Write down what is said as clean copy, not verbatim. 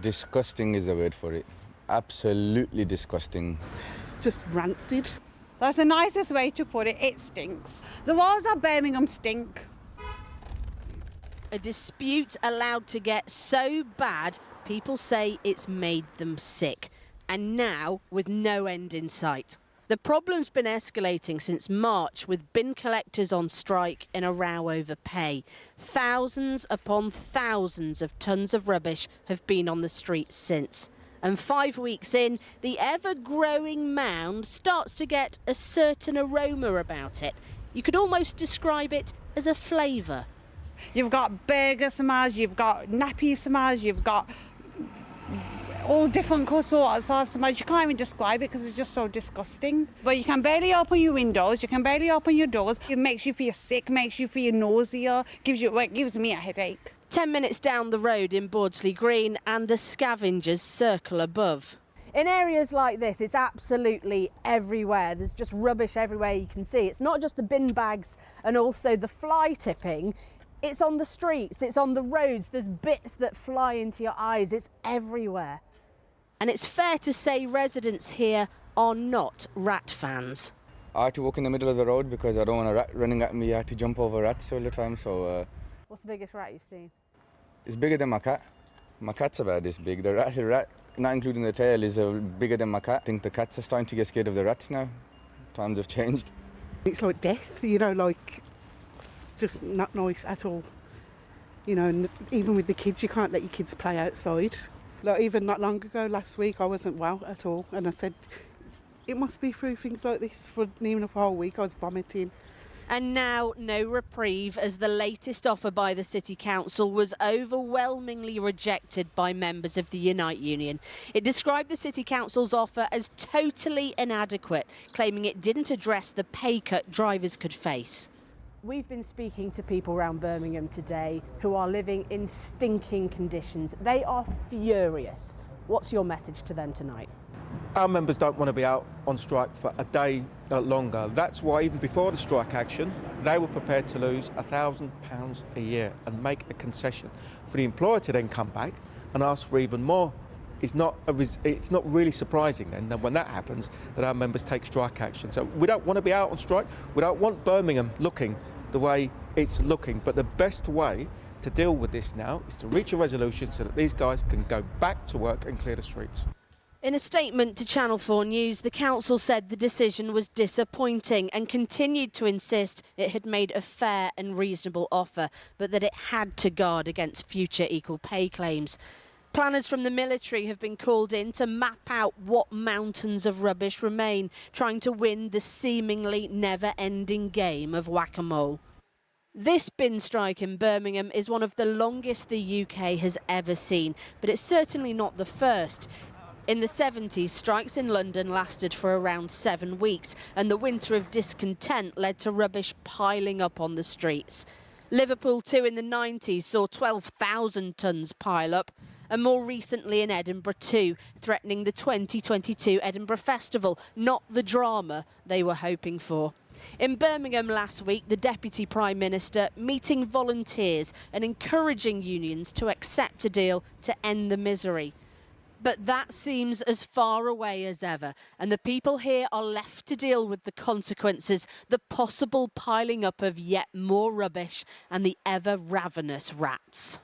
Disgusting is the word for it. Absolutely disgusting. It's just rancid. That's the nicest way to put it. It stinks. The roads of Birmingham stink. A dispute allowed to get so bad, people say it's made them sick. And now, with no end in sight. The problem's been escalating since March, with bin collectors on strike in a row over pay. Thousands upon thousands of tons of rubbish have been on the streets since. And 5 weeks in, the ever-growing mound starts to get a certain aroma about it. You could almost describe it as a flavour. You've got burger smells, you've got nappy smells, you've got all different sorts of smells. You can't even describe it because it's just so disgusting. But you can barely open your windows, you can barely open your doors. It makes you feel sick, makes you feel nausea, it gives me a headache. 10 minutes down the road in Bordsley Green and the scavengers circle above. In areas like this, it's absolutely everywhere. There's just rubbish everywhere you can see. It's not just the bin bags and also the fly tipping. It's on the streets, it's on the roads, there's bits that fly into your eyes, it's everywhere. And it's fair to say residents here are not rat fans. I had to walk in the middle of the road because I don't want a rat running at me. I had to jump over rats all the time, so... What's the biggest rat you've seen? It's bigger than my cat. My cat's about this big. The rat, not including the tail, is bigger than my cat. I think the cats are starting to get scared of the rats now. Times have changed. It's like death, like... It's just not nice at all. And even with the kids, you can't let your kids play outside. Like even not long ago, last week, I wasn't well at all. And I said, it must be through things like this for near enough a whole week. I was vomiting. And now no reprieve, as the latest offer by the City Council was overwhelmingly rejected by members of the Unite Union. It described the City Council's offer as totally inadequate, claiming it didn't address the pay cut drivers could face. We've been speaking to people around Birmingham today who are living in stinking conditions. They are furious. What's your message to them tonight? Our members don't want to be out on strike for a day longer. That's why even before the strike action, they were prepared to lose £1,000 a year and make a concession. For the employer to then come back and ask for even more, it's not really surprising then that when that happens, that our members take strike action. So we don't want to be out on strike. We don't want Birmingham looking the way it's looking. But the best way to deal with this now is to reach a resolution so that these guys can go back to work and clear the streets. In a statement to Channel 4 News, the council said the decision was disappointing and continued to insist it had made a fair and reasonable offer, but that it had to guard against future equal pay claims. Planners from the military have been called in to map out what mountains of rubbish remain, trying to win the seemingly never-ending game of whack-a-mole. This bin strike in Birmingham is one of the longest the UK has ever seen, but it's certainly not the first. In the 70s, strikes in London lasted for around 7 weeks, and the winter of discontent led to rubbish piling up on the streets. Liverpool too in the 90s saw 12,000 tonnes pile up, and more recently in Edinburgh too, threatening the 2022 Edinburgh Festival, not the drama they were hoping for. In Birmingham last week, the Deputy Prime Minister meeting volunteers and encouraging unions to accept a deal to end the misery. But that seems as far away as ever, and the people here are left to deal with the consequences, the possible piling up of yet more rubbish and the ever ravenous rats.